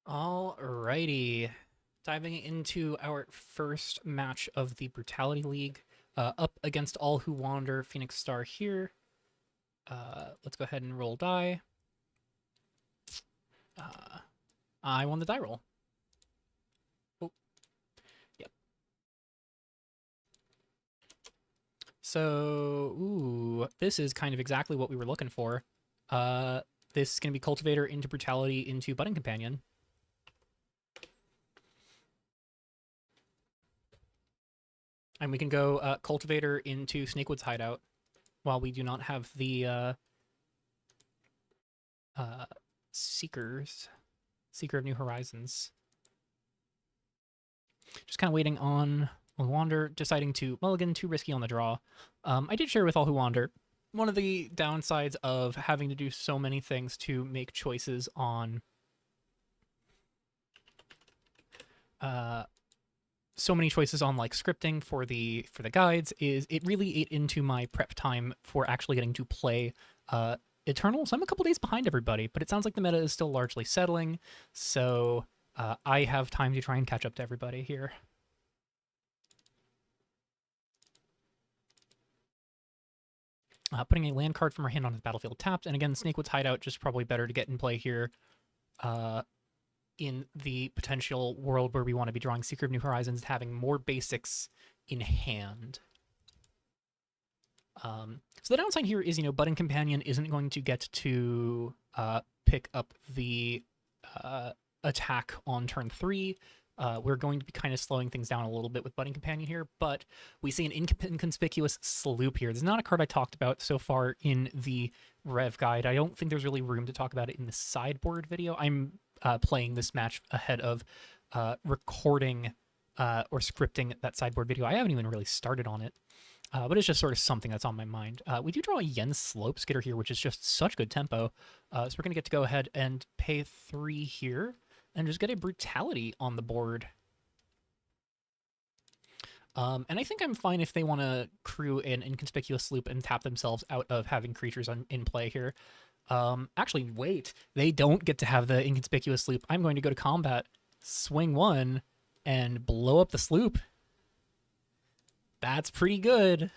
Alrighty. Diving into our first match of the Brutality League. Up against All Who Wander, Phoenix Star here. Let's go ahead and roll die. Uh, I won the die roll. Oh, yep. So, this is kind of exactly what we were looking for. This is going to be Cultivator into Brutality into Budding Companion. And we can go Cultivator into Snakewood's Hideout while we do not have the Seeker of New Horizons. Just kind of waiting on All Who Wander, deciding to mulligan, too risky on the draw. I did share with All Who Wander. One of the downsides of having to do so many things to make choices on like scripting for the guides is it really ate into my prep time for actually getting to play Eternal. So I'm a couple days behind everybody, but it sounds like the meta is still largely settling. So I have time to try and catch up to everybody here. Putting a land card from our hand on his battlefield tapped. And again, Snakewood's Hideout just probably better to get in play here in the potential world where we want to be drawing Seeker of New Horizons, having more basics in hand. So the downside here is, Budding Companion isn't going to get to pick up the attack on turn 3. We're going to be kind of slowing things down a little bit with Budding Companion here, but we see an inconspicuous Sloop here. This is not a card I talked about so far in the Rev guide. I don't think there's really room to talk about it in the sideboard video. I'm playing this match ahead of recording or scripting that sideboard video. I haven't even really started on it. But it's just sort of something that's on my mind. We do draw a Yen Slope Skidder here, which is just such good tempo. So we're going to get to go ahead and pay 3 here and just get a Brutality on the board. And I think I'm fine if they want to crew an Inconspicuous Sloop and tap themselves out of having creatures in play here. Actually, wait. They don't get to have the Inconspicuous Sloop. I'm going to go to combat, swing 1, and blow up the sloop. That's pretty good.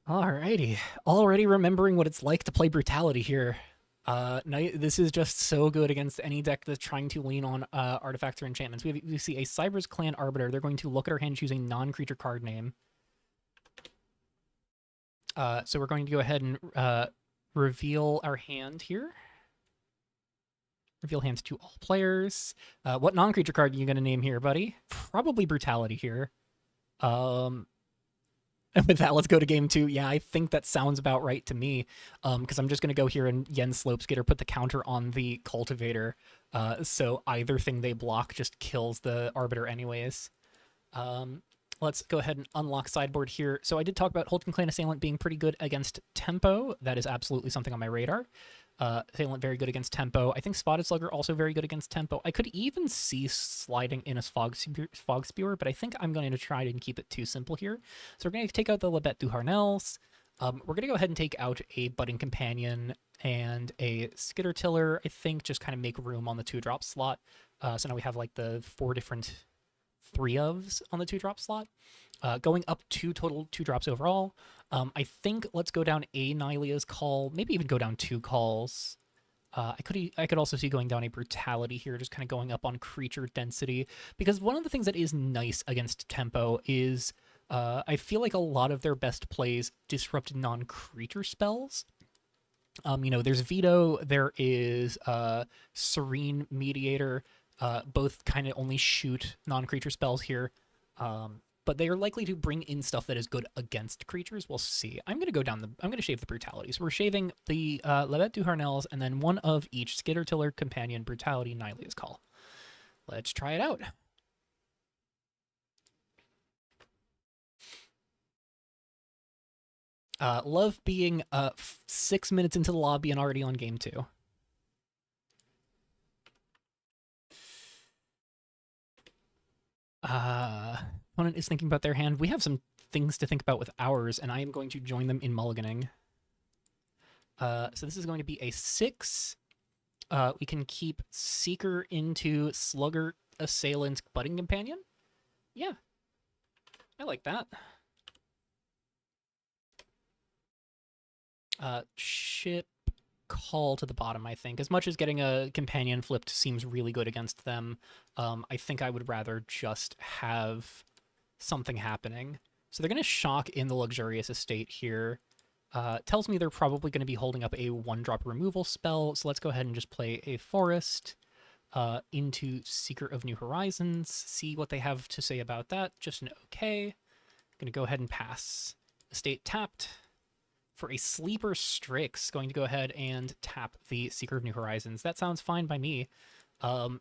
Alrighty. Already remembering what it's like to play Brutality here. This is just so good against any deck that's trying to lean on artifacts or enchantments. We see a Cyber's Clan Arbiter. They're going to look at our hand, choose a non-creature card name. So we're going to go ahead and reveal our hand here. Reveal hands to all players. What non-creature card are you going to name here, buddy? Probably Brutality here. And with that, let's go to game 2. Yeah, I think that sounds about right to me. Because I'm just going to go here and Yen Slopeskater, put the counter on the Cultivator. So either thing they block just kills the Arbiter anyways. Let's go ahead and unlock sideboard here. So I did talk about Holton Clan Assailant being pretty good against tempo. That is absolutely something on my radar. Assailant very good against tempo. I think Spotted Slugger also very good against tempo. I could even see sliding in a Fog Spewer, but I think I'm going to try and keep it too simple here. So we're going to take out the Labette du Harnels. We're going to go ahead and take out a Budding Companion and a Skitter Tiller, I think, just kind of make room on the 2-drop slot. So now we have like the 4 different 3-ofs on the 2-drop slot. Going up 2 total 2-drops overall. I think let's go down a Nylea's Call, maybe even go down 2 calls. I could also see going down a Brutality here, just kind of going up on creature density, because one of the things that is nice against tempo is I feel like a lot of their best plays disrupt non-creature spells. There's Veto, there is Serene Mediator, both kind of only shoot non-creature spells here. But they are likely to bring in stuff that is good against creatures. We'll see. I'm going to shave the Brutality. So we're shaving the Labette du Harnels and then one of each Skitter, Tiller, Companion, Brutality, Nylea's Call. Let's try it out. Love being 6 minutes into the lobby and already on game 2. Opponent is thinking about their hand. We have some things to think about with ours, and I am going to join them in mulliganing. So this is going to be a 6. we can keep Seeker into Slugger, Assailant, Budding Companion. Yeah, I like that. Ship Call to the bottom, I think. As much as getting a companion flipped seems really good against them, I think I would rather just have something happening. So they're going to shock in the Luxurious Estate here. Tells me they're probably going to be holding up a 1-drop removal spell, so let's go ahead and just play a Forest into Seeker of New Horizons, see what they have to say about that. Just an okay. Going to go ahead and pass. Estate tapped. For a Sleeper Strix, going to go ahead and tap the Seeker of New Horizons. That sounds fine by me,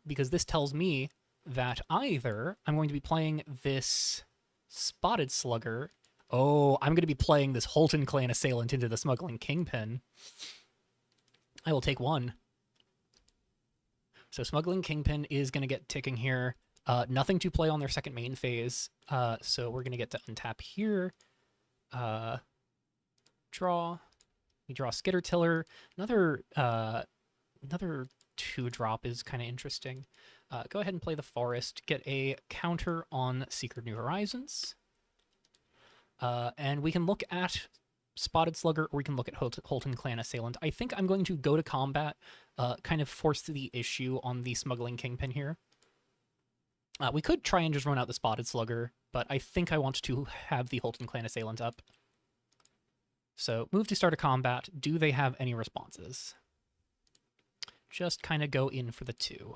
because this tells me that either I'm going to be playing this Spotted Slugger. Oh, I'm going to be playing this Holton Clan Assailant into the Smuggling Kingpin. I will take one. So Smuggling Kingpin is going to get ticking here. Nothing to play on their second main phase, so we're going to get to untap here. Draw. We draw Skitter Tiller. Another 2-drop is kind of interesting. Go ahead and play the Forest. Get a counter on Seeker of New Horizons. And we can look at Spotted Slugger, or we can look at Holton Clan Assailant. I think I'm going to go to combat, kind of force the issue on the Smuggling Kingpin here. We could try and just run out the Spotted Slugger, but I think I want to have the Holton Clan Assailant up. So move to start a combat. Do they have any responses? Just kind of go in for the 2.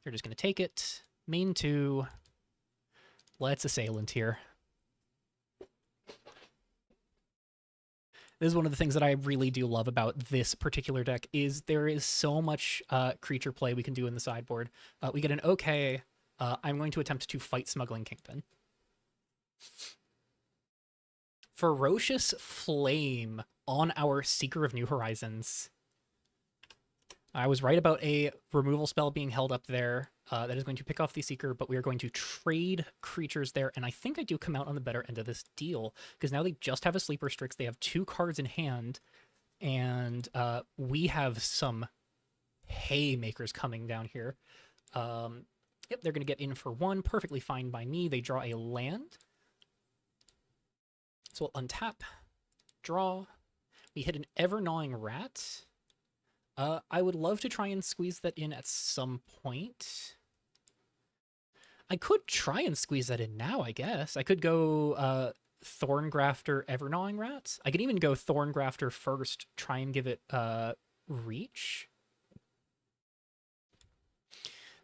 They're just going to take it. Main 2. Let's Assailant here. This is one of the things that I really do love about this particular deck is there is so much creature play we can do in the sideboard. We get an okay. I'm going to attempt to fight Smuggling Kingpin. Ferocious Flame on our Seeker of New Horizons. I was right about a removal spell being held up there. That is going to pick off the Seeker, but we are going to trade creatures there, and I think I do come out on the better end of this deal, because now they just have a Sleeper Strix, they have 2 cards in hand, and we have some haymakers coming down here. Yep, they're going to get in for 1, perfectly fine by me. They draw a land. So we'll untap, draw. We hit an Ever-Gnawing Rat. I would love to try and squeeze that in at some point. I could try and squeeze that in now, I guess. I could go Thorngrafter, Ever-Gnawing Rat. I could even go Thorngrafter first, try and give it reach.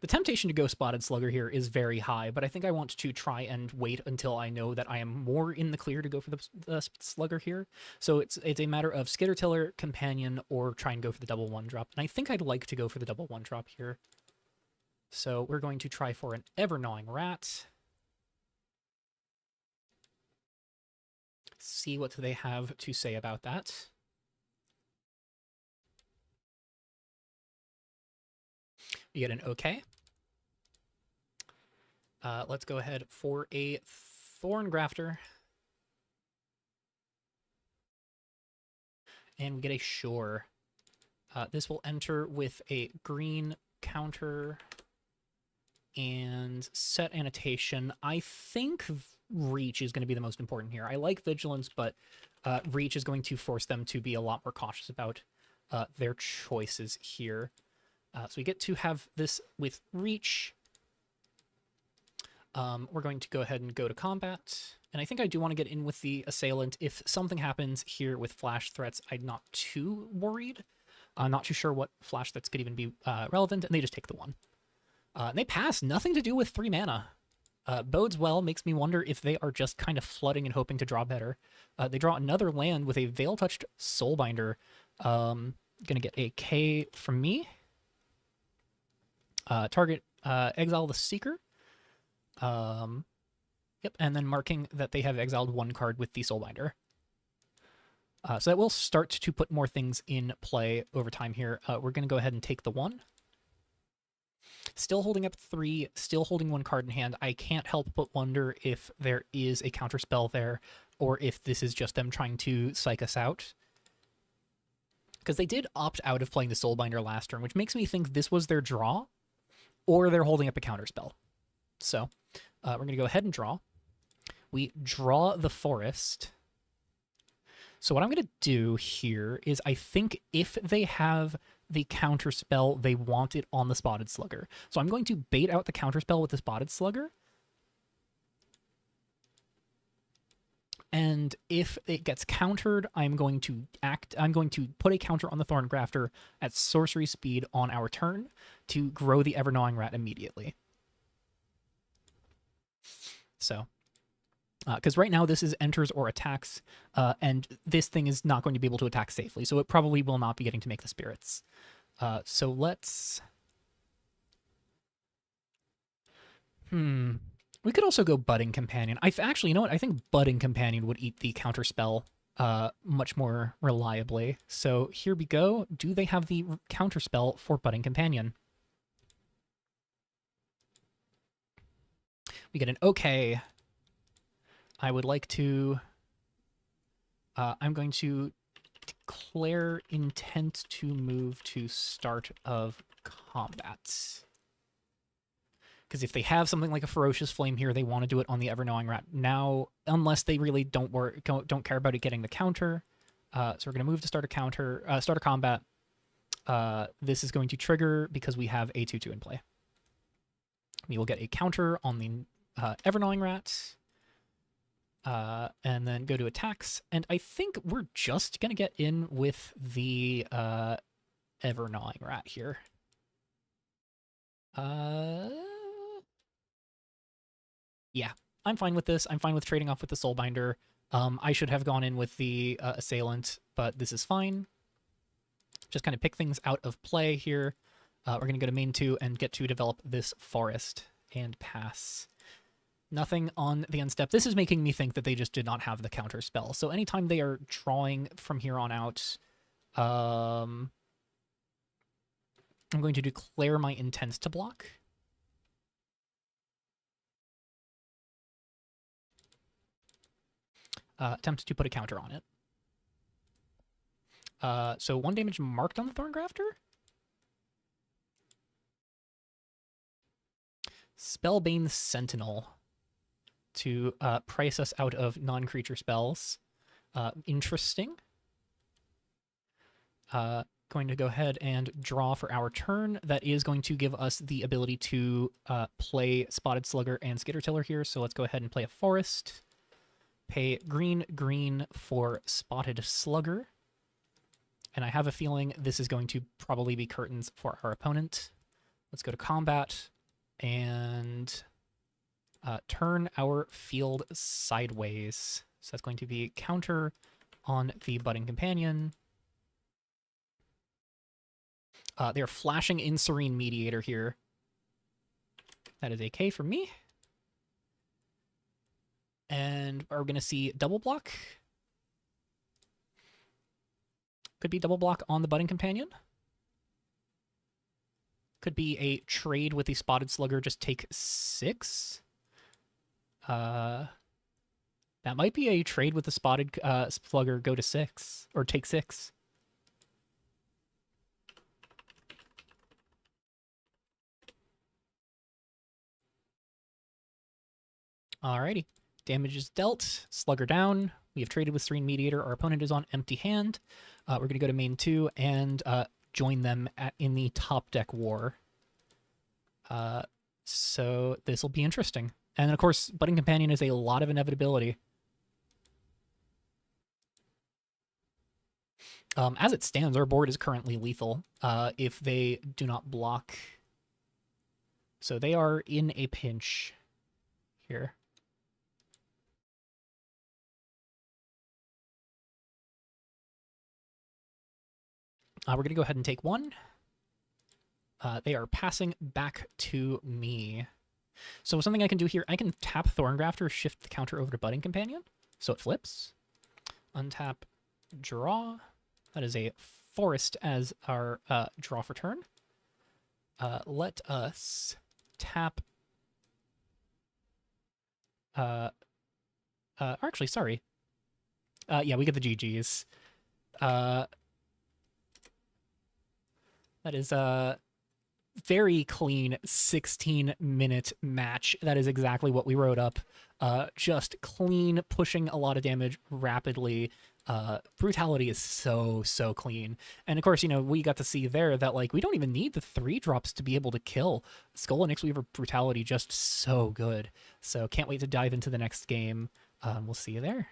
The temptation to go Spotted Slugger here is very high, but I think I want to try and wait until I know that I am more in the clear to go for the Slugger here. So it's a matter of Skitter Tiller, Companion, or try and go for the double 1-drop. And I think I'd like to go for the double 1-drop here. So we're going to try for an Ever-Gnawing Rat. See what they have to say about that. We get an okay. Let's go ahead for a Thorngrafter. And we get a Shore. This will enter with a green counter and set annotation. I think Reach is going to be the most important here. I like Vigilance, but Reach is going to force them to be a lot more cautious about their choices here. So we get to have this with Reach. We're going to go ahead and go to combat. And I think I do want to get in with the Assailant. If something happens here with flash threats, I'm not too worried. I'm not too sure what flash threats could even be relevant, and they just take the 1. And they pass. Nothing to do with 3 mana. Bodes well, makes me wonder if they are just kind of flooding and hoping to draw better. They draw another land with a Veil-Touched Soulbinder. Gonna get a K from me. Target exile the Seeker. Yep, and then marking that they have exiled 1 card with the Soulbinder. So that will start to put more things in play over time here. We're going to go ahead and take the 1. Still holding up 3, still holding 1 card in hand. I can't help but wonder if there is a counterspell there, or if this is just them trying to psych us out. Because they did opt out of playing the Soulbinder last turn, which makes me think this was their draw, or they're holding up a counterspell. So we're going to go ahead and draw. We draw the forest. So what I'm going to do here is I think if they have the counterspell, they want it on the Spotted Slugger. So I'm going to bait out the counterspell with the Spotted Slugger. And if it gets countered, I'm going to put a counter on the Thorn Grafter at sorcery speed on our turn to grow the Ever-Gnawing Rat immediately. So, because right now this is enters or attacks, and this thing is not going to be able to attack safely, so it probably will not be getting to make the spirits. So let's... We could also go Budding Companion. Actually, you know what? I think Budding Companion would eat the counterspell much more reliably. So here we go. Do they have the counterspell for Budding Companion? We get an okay. I would like to... I'm going to declare intent to move to start of combat. Because if they have something like a Ferocious Flame here, they want to do it on the Ever-Gnawing Rat now, unless they really don't care about it getting the counter. So we're going to move to start a combat. This is going to trigger because we have a 2/2 in play. We will get a counter on the Ever-Gnawing Rat, and then go to attacks. And I think we're just going to get in with the Ever-Gnawing Rat here. Yeah, I'm fine with this. I'm fine with trading off with the Soulbinder. I should have gone in with the Assailant, but this is fine. Just kind of pick things out of play here. We're going to go to main 2 and get to develop this forest and pass. Nothing on the end step. This is making me think that they just did not have the counter spell. So anytime they are drawing from here on out, I'm going to declare my intent to block. Attempt to put a counter on it. So 1 damage marked on the Thorn Grafter. Spellbane Sentinel to price us out of non-creature spells. Interesting. Going to go ahead and draw for our turn. That is going to give us the ability to play Spotted Slugger and Skittertiller here. So let's go ahead and play a forest. Pay green for Spotted Slugger. And I have a feeling this is going to probably be curtains for our opponent. Let's go to combat and turn our field sideways. So that's going to be counter on the Budding Companion. They're flashing in Serene Mediator here. That is a K for me. And are we going to see double block? Could be double block on the Budding Companion. Could be a trade with the Spotted Slugger, just take 6. That might be a trade with the Spotted Slugger, go to 6, or take 6. Alrighty. Damage is dealt. Slugger down. We have traded with Serene Mediator. Our opponent is on empty hand. We're going to go to main 2 and join them in the top deck war. So this will be interesting. And of course, Budding Companion is a lot of inevitability. As it stands, our board is currently lethal if they do not block. So they are in a pinch here. We're going to go ahead and take 1. They are passing back to me. So something I can do here, I can tap Thorngrafter, shift the counter over to Budding Companion. So it flips. Untap, draw. That is a forest as our draw for turn. Let us tap... actually, sorry. Yeah, we get the GGs. That is a very clean 16-minute match. That is exactly what we wrote up. Just clean, pushing a lot of damage rapidly. Brutality is so clean. And of course, we got to see there that like we don't even need the 3 drops to be able to kill. Skull and Weaver Brutality just so good. So can't wait to dive into the next game. We'll see you there.